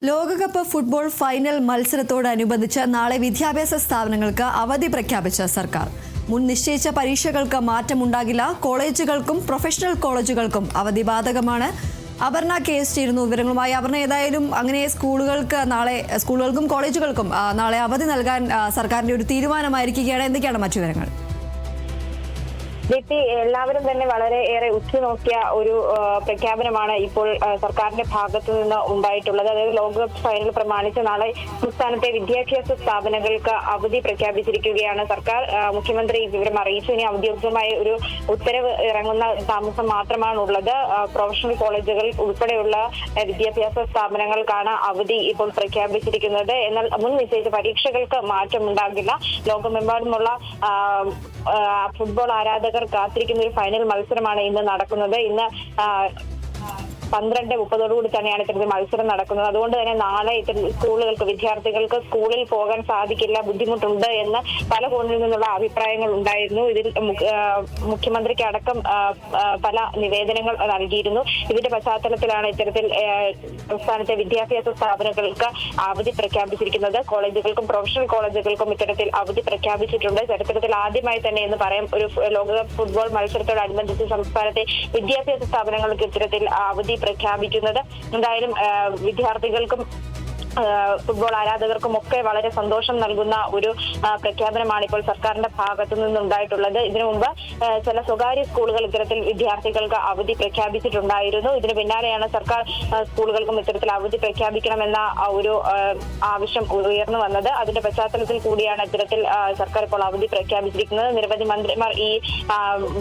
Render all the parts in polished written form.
ലോകകപ്പ് football final മത്സരത്തോടനുബന്ധിച്ച് നാളെ വിദ്യാഭ്യാസ സ്ഥാപനങ്ങൾക്ക് അവധി പ്രഖ്യാപിച്ച സർക്കാർ. മുൻ നിശ്ചയിച്ച പരീക്ഷകൾക്ക് മാറ്റമുണ്ടാകില്ല. കോളേജുകൾക്കും പ്രൊഫഷണൽ കോളേജുകൾക്കും അവധി ബാധകമാണ്. അപർണ കേസ് ചേരുന്നു വിവരങ്ങളുമായി. അപർണ, ഏതായാലും അങ്ങനെ സ്കൂളുകൾക്കും കോളേജുകൾക്കും നാളെ അവധി നൽകാൻ സർക്കാരിന്റെ ഒരു തീരുമാനമായിരിക്കുകയാണ്. എന്തൊക്കെയാണ് മറ്റു വിവരങ്ങൾ? എല്ലാവരും തന്നെ വളരെ ഏറെ ഉറ്റുനോക്കിയ ഒരു പ്രഖ്യാപനമാണ് ഇപ്പോൾ സർക്കാരിന്റെ ഭാഗത്തു നിന്ന് ഉണ്ടായിട്ടുള്ളത്. അതായത് ലോകകപ്പ് ഫൈനൽ പ്രമാണിച്ച് നാളെ സംസ്ഥാനത്തെ വിദ്യാഭ്യാസ സ്ഥാപനങ്ങൾക്ക് അവധി പ്രഖ്യാപിച്ചിരിക്കുകയാണ് സർക്കാർ. മുഖ്യമന്ത്രി വിവരം അറിയിച്ചു. ഇനി ഔദ്യോഗികമായ ഒരു ഉത്തരവ് ഇറങ്ങുന്ന താമസം മാത്രമാണുള്ളത്. പ്രൊഫഷണൽ കോളേജുകൾ ഉൾപ്പെടെയുള്ള വിദ്യാഭ്യാസ സ്ഥാപനങ്ങൾക്കാണ് അവധി ഇപ്പോൾ പ്രഖ്യാപിച്ചിരിക്കുന്നത്. എന്നാൽ മുൻ നിശ്ചയിച്ച പരീക്ഷകൾക്ക് മാറ്റമുണ്ടാകില്ല. ലോകമെമ്പാടുമുള്ള ഫുട്ബോൾ ആരാധകർ കാത്തിരിക്കുന്ന ഒരു ഫൈനൽ മത്സരമാണ് ഇന്ന് നടക്കുന്നത്. ഇന്ന് 12:30 തന്നെയാണ് ഇത്തരത്തിൽ മത്സരം നടക്കുന്നത്. അതുകൊണ്ട് തന്നെ നാളെ ഇത്തരം സ്കൂളുകൾക്ക് വിദ്യാർത്ഥികൾക്ക് സ്കൂളിൽ പോകാൻ സാധിക്കില്ല, ബുദ്ധിമുട്ടുണ്ട് എന്ന് പല കോണിൽ നിന്നുള്ള അഭിപ്രായങ്ങൾ ഉണ്ടായിരുന്നു. ഇതിൽ മുഖ്യമന്ത്രിക്ക് അടക്കം പല നിവേദനങ്ങൾ നൽകിയിരുന്നു. ഇതിന്റെ പശ്ചാത്തലത്തിലാണ് ഇത്തരത്തിൽ സംസ്ഥാനത്തെ വിദ്യാഭ്യാസ സ്ഥാപനങ്ങൾക്ക് അവധി പ്രഖ്യാപിച്ചിരിക്കുന്നത്. കോളേജുകൾക്കും പ്രൊഫഷണൽ കോളേജുകൾക്കും ഇത്തരത്തിൽ അവധി പ്രഖ്യാപിച്ചിട്ടുണ്ട്. ചരിത്രത്തിൽ ആദ്യമായി തന്നെ എന്ന് പറയാം ഒരു ലോകകപ്പ് ഫുട്ബോൾ മത്സരത്തോടനുബന്ധിച്ച് സംസ്ഥാനത്തെ വിദ്യാഭ്യാസ സ്ഥാപനങ്ങൾക്ക് ഇത്തരത്തിൽ അവധി പ്രഖ്യാപിക്കുന്നത്. എന്തായാലും വിദ്യാർത്ഥികൾക്കും ഫുട്ബോൾ ആരാധകർക്കും ഒക്കെ വളരെ സന്തോഷം നൽകുന്ന ഒരു പ്രഖ്യാപനമാണ് ഇപ്പോൾ സർക്കാരിന്റെ ഭാഗത്തു നിന്നുണ്ടായിട്ടുള്ളത്. ഇതിനു മുമ്പ് ചില സ്വകാര്യ സ്കൂളുകൾ ഇത്തരത്തിൽ വിദ്യാർത്ഥികൾക്ക് അവധി പ്രഖ്യാപിച്ചിട്ടുണ്ടായിരുന്നു. ഇതിന് പിന്നാലെയാണ് സർക്കാർ സ്കൂളുകൾക്കും ഇത്തരത്തിൽ അവധി പ്രഖ്യാപിക്കണമെന്ന ഒരു ആവശ്യം ഉയർന്നു വന്നത്. അതിന്റെ പശ്ചാത്തലത്തിൽ കൂടിയാണ് ഇത്തരത്തിൽ സർക്കാർ ഇപ്പോൾ അവധി പ്രഖ്യാപിച്ചിരിക്കുന്നത്. നിരവധി മന്ത്രിമാർ ഈ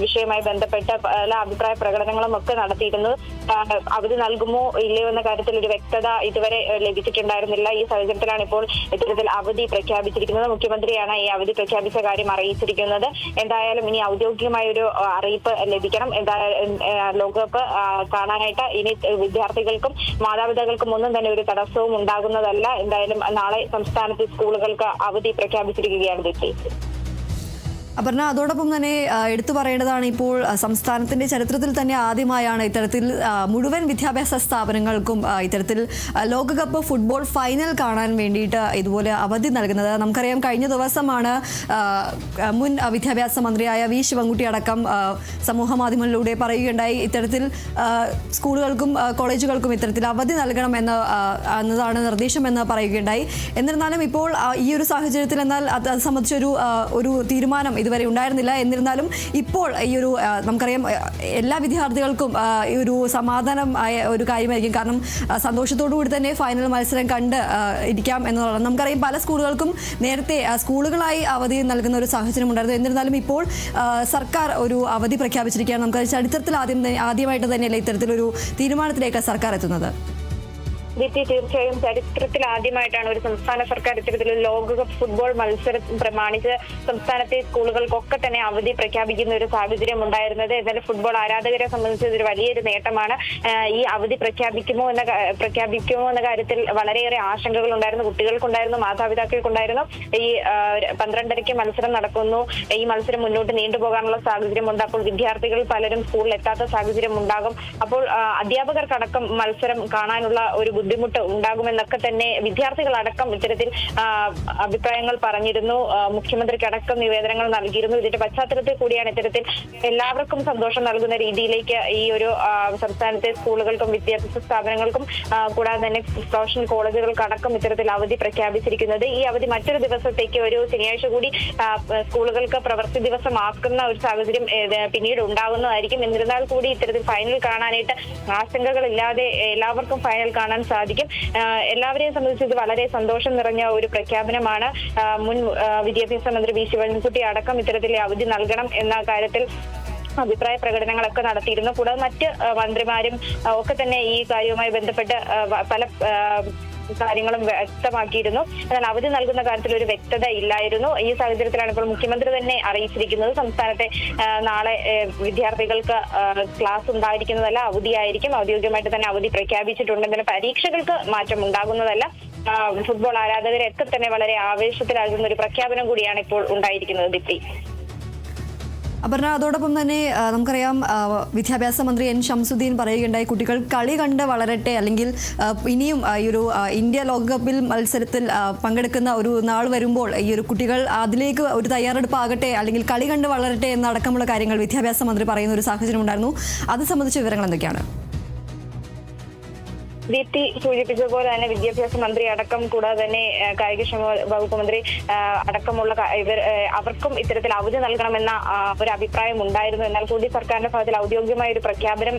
വിഷയവുമായി ബന്ധപ്പെട്ട് പല അഭിപ്രായ പ്രകടനങ്ങളും ഒക്കെ നടത്തിയിരുന്നു. അവധി നൽകുമോ ഇല്ലയോ എന്ന കാര്യത്തിൽ ഒരു വ്യക്തത ഇതുവരെ ലഭിച്ചിട്ടുണ്ടായിരുന്നു. ഈ സാഹചര്യത്തിലാണ് ഇപ്പോൾ ഇത്തരത്തിൽ അവധി പ്രഖ്യാപിച്ചിരിക്കുന്നത്. മുഖ്യമന്ത്രിയാണ് ഈ അവധി പ്രഖ്യാപിച്ച കാര്യം അറിയിച്ചിരിക്കുന്നത്. എന്തായാലും ഇനി ഔദ്യോഗികമായ ഒരു അറിയിപ്പ് ലഭിക്കണം. എന്തായാലും ലോകകപ്പ് കാണാനായിട്ട് ഇനി വിദ്യാർത്ഥികൾക്കും മാതാപിതാക്കൾക്കും ഒന്നും തന്നെ ഒരു തടസ്സവും ഉണ്ടാകുന്നതല്ല. എന്തായാലും നാളെ സംസ്ഥാനത്തെ സ്കൂളുകൾക്ക് അവധി പ്രഖ്യാപിച്ചിരിക്കുകയാണ് ദിത്തി. അപർണ, അതോടൊപ്പം തന്നെ എടുത്തു പറയേണ്ടതാണ്, ഇപ്പോൾ സംസ്ഥാനത്തിന്റെ ചരിത്രത്തിൽ തന്നെ ആദ്യമായാണ് ഇത്തരത്തിൽ മുഴുവൻ വിദ്യാഭ്യാസ സ്ഥാപനങ്ങൾക്കും ഇത്തരത്തിൽ ലോകകപ്പ് ഫുട്ബോൾ ഫൈനൽ കാണാൻ വേണ്ടിയിട്ട് ഇതുപോലെ അവധി നൽകുന്നത്. നമുക്കറിയാം, കഴിഞ്ഞ ദിവസമാണ് മുൻ വിദ്യാഭ്യാസ മന്ത്രിയായ വി ശിവൻകുട്ടി അടക്കം സമൂഹ മാധ്യമങ്ങളിലൂടെ പറയുകയുണ്ടായി ഇത്തരത്തിൽ സ്കൂളുകൾക്കും കോളേജുകൾക്കും ഇത്തരത്തിൽ അവധി നൽകണം എന്നതാണ് നിർദ്ദേശമെന്ന് പറയുകയുണ്ടായി. എന്നിരുന്നാലും ഇപ്പോൾ ഈ ഒരു സാഹചര്യത്തിൽ എന്നാൽ അത് സംബന്ധിച്ചൊരു തീരുമാനം ഇതുവരെ ഉണ്ടായിരുന്നില്ല. എന്നിരുന്നാലും ഇപ്പോൾ ഈ ഒരു നമുക്കറിയാം എല്ലാ വിദ്യാർത്ഥികൾക്കും ഈ ഒരു സമാധാനമായ ഒരു കാര്യമായിരിക്കും. കാരണം സന്തോഷത്തോടു കൂടി തന്നെ ഫൈനൽ മത്സരം കണ്ട് ഇരിക്കാം എന്നുള്ളതാണ്. നമുക്കറിയാം പല സ്കൂളുകൾക്കും നേരത്തെ സ്കൂളുകളായി അവധി നൽകുന്ന ഒരു സാഹചര്യം ഉണ്ടായിരുന്നു. എന്നിരുന്നാലും ഇപ്പോൾ സർക്കാർ ഒരു അവധി പ്രഖ്യാപിച്ചിരിക്കുകയാണ്. നമുക്ക് ചരിത്രത്തിൽ ആദ്യമായിട്ട് തന്നെയല്ലേ ഇത്തരത്തിലൊരു തീരുമാനത്തിലേക്ക് സർക്കാർ എത്തുന്നത്? തീർച്ചയായും ചരിത്രത്തിൽ ആദ്യമായിട്ടാണ് ഒരു സംസ്ഥാന സർക്കാർ ഇത്തരത്തിലൊരു ലോകകപ്പ് ഫുട്ബോൾ മത്സരം പ്രമാണിച്ച് സംസ്ഥാനത്തെ സ്കൂളുകൾക്കൊക്കെ തന്നെ അവധി പ്രഖ്യാപിക്കുന്ന ഒരു സാഹചര്യം ഉണ്ടായിരുന്നത്. എന്നാലും ഫുട്ബോൾ ആരാധകരെ സംബന്ധിച്ച് ഇതൊരു വലിയൊരു നേട്ടമാണ്. ഈ അവധി പ്രഖ്യാപിക്കുമോ എന്ന കാര്യത്തിൽ വളരെയേറെ ആശങ്കകൾ ഉണ്ടായിരുന്നു. കുട്ടികൾക്കുണ്ടായിരുന്നു, മാതാപിതാക്കൾക്കുണ്ടായിരുന്നു. ഈ 12:30 മത്സരം നടക്കുന്നു. ഈ മത്സരം മുന്നോട്ട് നീണ്ടുപോകാനുള്ള സാഹചര്യമുണ്ട്. അപ്പോൾ വിദ്യാർത്ഥികൾ പലരും സ്കൂളിൽ എത്താത്ത സാഹചര്യം ഉണ്ടാകും. അപ്പോൾ അധ്യാപകർക്കടക്കം മത്സരം കാണാനുള്ള ഒരു ബുദ്ധിമുട്ട് ഉണ്ടാകുമെന്നൊക്കെ തന്നെ വിദ്യാർത്ഥികളടക്കം ഇത്തരത്തിൽ അഭിപ്രായങ്ങൾ പറഞ്ഞിരുന്നു. മുഖ്യമന്ത്രിക്ക് അടക്കം നിവേദനങ്ങൾ നൽകിയിരുന്നു. ഇതിന്റെ പശ്ചാത്തലത്തിൽ കൂടിയാണ് ഇത്തരത്തിൽ എല്ലാവർക്കും സന്തോഷം നൽകുന്ന രീതിയിലേക്ക് ഈ ഒരു സംസ്ഥാനത്തെ സ്കൂളുകൾക്കും വിദ്യാഭ്യാസ സ്ഥാപനങ്ങൾക്കും കൂടാതെ തന്നെ പ്രൊഫഷണൽ കോളേജുകൾക്കടക്കം ഇത്തരത്തിൽ അവധി പ്രഖ്യാപിച്ചിരിക്കുന്നത്. ഈ അവധി മറ്റൊരു ദിവസത്തേക്ക്, ഒരു ശനിയാഴ്ച കൂടി സ്കൂളുകൾക്ക് പ്രവൃത്തി ദിവസമാക്കുന്ന ഒരു സാഹചര്യം പിന്നീട് ഉണ്ടാകുന്നതായിരിക്കും. എന്നിരുന്നാൽ കൂടി ഇത്തരത്തിൽ ഫൈനൽ കാണാനായിട്ട് ആശങ്കകളില്ലാതെ എല്ലാവർക്കും ഫൈനൽ കാണാൻ സാധിക്കും. എല്ലാവരെയും സംബന്ധിച്ച് ഇത് വളരെ സന്തോഷം നിറഞ്ഞ ഒരു പ്രഖ്യാപനമാണ്. മുൻ വിദ്യാഭ്യാസ മന്ത്രി വി ശിവൻകുട്ടി അടക്കം ഇത്തരത്തിൽ അവധി നൽകണം എന്ന കാര്യത്തിൽ അഭിപ്രായ പ്രകടനങ്ങളൊക്കെ നടത്തിയിരുന്നു. കൂടാതെ മറ്റ് മന്ത്രിമാരും ഒക്കെ തന്നെ ഈ കാര്യവുമായി ബന്ധപ്പെട്ട് പല കാര്യങ്ങളും വ്യക്തമാക്കിയിരുന്നു. എന്നാൽ അവധി നൽകുന്ന കാര്യത്തിൽ ഒരു വ്യക്തത ഇല്ലായിരുന്നു. ഈ സാഹചര്യത്തിലാണ് ഇപ്പോൾ മുഖ്യമന്ത്രി തന്നെ അറിയിച്ചിരിക്കുന്നത് സംസ്ഥാനത്തെ നാളെ വിദ്യാർത്ഥികൾക്ക് ക്ലാസ് ഉണ്ടായിരിക്കുന്നതല്ല, അവധിയായിരിക്കും. ഔദ്യോഗികമായിട്ട് തന്നെ അവധി പ്രഖ്യാപിച്ചിട്ടുണ്ട്. എന്നാൽ പരീക്ഷകൾക്ക് മാറ്റം ഉണ്ടാകുന്നതല്ല. ഫുട്ബോൾ ആരാധകരെയൊക്കെ തന്നെ വളരെ ആവേശത്തിലാകുന്ന ഒരു പ്രഖ്യാപനം കൂടിയാണ് ഇപ്പോൾ ഉണ്ടായിരിക്കുന്നത്. ദിപ്തി. അപർണ, അതോടൊപ്പം തന്നെ നമുക്കറിയാം വിദ്യാഭ്യാസ മന്ത്രി എൻ ശംസുദ്ദീൻ പറയുകയുണ്ടായി കുട്ടികൾ കളി കണ്ട് വളരട്ടെ, അല്ലെങ്കിൽ ഇനിയും ഈ ഒരു ഇന്ത്യ ലോകകപ്പിൽ മത്സരത്തിൽ പങ്കെടുക്കുന്ന ഒരു നാൾ വരുമ്പോൾ ഈ ഒരു കുട്ടികൾ അതിലേക്ക് ഒരു തയ്യാറെടുപ്പ് ആകട്ടെ, അല്ലെങ്കിൽ കളി കണ്ട് വളരട്ടെ എന്നടക്കമുള്ള കാര്യങ്ങൾ വിദ്യാഭ്യാസ മന്ത്രി പറയുന്ന ഒരു സാഹചര്യം ഉണ്ടായിരുന്നു. അത് സംബന്ധിച്ച വിവരങ്ങൾ എന്തൊക്കെയാണ്? ദീപ്തി സൂചിപ്പിച്ചതുപോലെ തന്നെ വിദ്യാഭ്യാസ മന്ത്രി അടക്കം, കൂടാതെ തന്നെ കായികക്ഷേമ വകുപ്പ് മന്ത്രി അടക്കമുള്ള അവർക്കും ഇത്തരത്തിൽ അവധി നൽകണമെന്ന ഒരു അഭിപ്രായം ഉണ്ടായിരുന്നു. എന്നാൽ കൂടി സർക്കാരിന്റെ ഭാഗത്തിൽ ഔദ്യോഗികമായ ഒരു പ്രഖ്യാപനം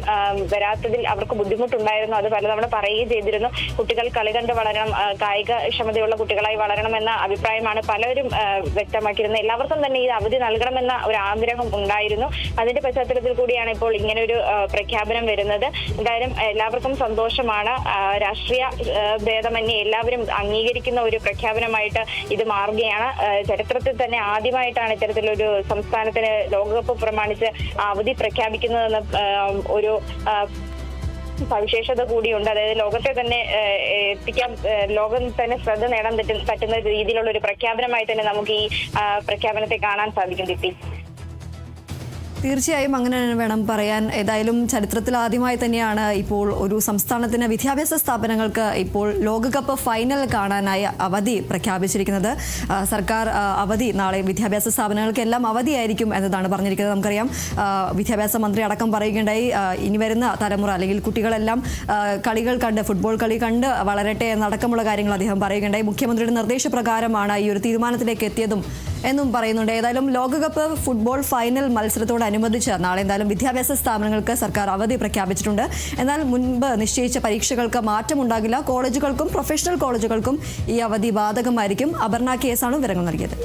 വരാത്തതിൽ അവർക്ക് ബുദ്ധിമുട്ടുണ്ടായിരുന്നു. അത് പലതവണ പറയുകയും ചെയ്തിരുന്നു. കുട്ടികൾ കളി കണ്ട് വളരണം, കായിക ക്ഷമതയുള്ള കുട്ടികളായി വളരണമെന്ന അഭിപ്രായമാണ് പലരും വ്യക്തമാക്കിയിരുന്നത്. എല്ലാവർക്കും തന്നെ ഈ അവധി നൽകണമെന്ന ഒരു ആഗ്രഹം ഉണ്ടായിരുന്നു. അതിന്റെ പശ്ചാത്തലത്തിൽ കൂടിയാണ് ഇപ്പോൾ ഇങ്ങനെ ഒരു പ്രഖ്യാപനം വരുന്നത്. എന്തായാലും എല്ലാവർക്കും സന്തോഷമാണ്. രാഷ്ട്രീയ ഭേദമന്യേ എല്ലാവരും അംഗീകരിക്കുന്ന ഒരു പ്രഖ്യാപനമായിട്ട് ഇത് മാറുകയാണ്. ചരിത്രത്തിൽ തന്നെ ആദ്യമായിട്ടാണ് ഇത്തരത്തിലൊരു സംസ്ഥാനത്തിന് ലോകകപ്പ് പ്രമാണിച്ച് അവധി പ്രഖ്യാപിക്കുന്നതെന്ന് ഒരു സവിശേഷത കൂടിയുണ്ട്. അതായത് ലോകത്തെ തന്നെ ലോകം തന്നെ ശ്രദ്ധ നേടാൻ പറ്റുന്ന രീതിയിലുള്ള ഒരു പ്രഖ്യാപനമായി തന്നെ നമുക്ക് ഈ പ്രഖ്യാപനത്തെ കാണാൻ സാധിക്കും. ദിത്തി, തീർച്ചയായും അങ്ങനെ വേണം പറയാൻ. ഏതായാലും ചരിത്രത്തിൽ ആദ്യമായി തന്നെയാണ് ഇപ്പോൾ ഒരു സംസ്ഥാനത്തിന് വിദ്യാഭ്യാസ സ്ഥാപനങ്ങൾക്ക് ഇപ്പോൾ ലോകകപ്പ് ഫൈനൽ കാണാനായി അവധി പ്രഖ്യാപിച്ചിരിക്കുന്നത്. സർക്കാർ അവധി നാളെ വിദ്യാഭ്യാസ സ്ഥാപനങ്ങൾക്കെല്ലാം അവധിയായിരിക്കും എന്നതാണ് പറഞ്ഞിരിക്കുന്നത്. നമുക്കറിയാം വിദ്യാഭ്യാസ മന്ത്രി അടക്കം പറയുകയുണ്ടായി ഇനി വരുന്ന തലമുറ അല്ലെങ്കിൽ കുട്ടികളെല്ലാം കളികൾ കണ്ട്, ഫുട്ബോൾ കളി കണ്ട് വളരട്ടെ എന്നടക്കമുള്ള കാര്യങ്ങൾ അദ്ദേഹം പറയുകയുണ്ടായി. മുഖ്യമന്ത്രിയുടെ നിർദ്ദേശപ്രകാരമാണ് ഈ ഒരു തീരുമാനത്തിലേക്ക് എത്തിയതും എന്നും പറയുന്നുണ്ട്. ഏതായാലും ലോകകപ്പ് ഫുട്ബോൾ ഫൈനൽ മത്സരത്തോടനുബന്ധിച്ച് നാളെ എന്തായാലും വിദ്യാഭ്യാസ സ്ഥാപനങ്ങൾക്ക് സർക്കാർ അവധി പ്രഖ്യാപിച്ചിട്ടുണ്ട്. എന്നാൽ മുൻപ് നിശ്ചയിച്ച പരീക്ഷകൾക്ക് മാറ്റമുണ്ടാകില്ല. കോളേജുകൾക്കും പ്രൊഫഷണൽ കോളേജുകൾക്കും ഈ അവധി ബാധകമായിരിക്കും. അപർണ കേസാണ് വിവരങ്ങൾ നൽകിയത്.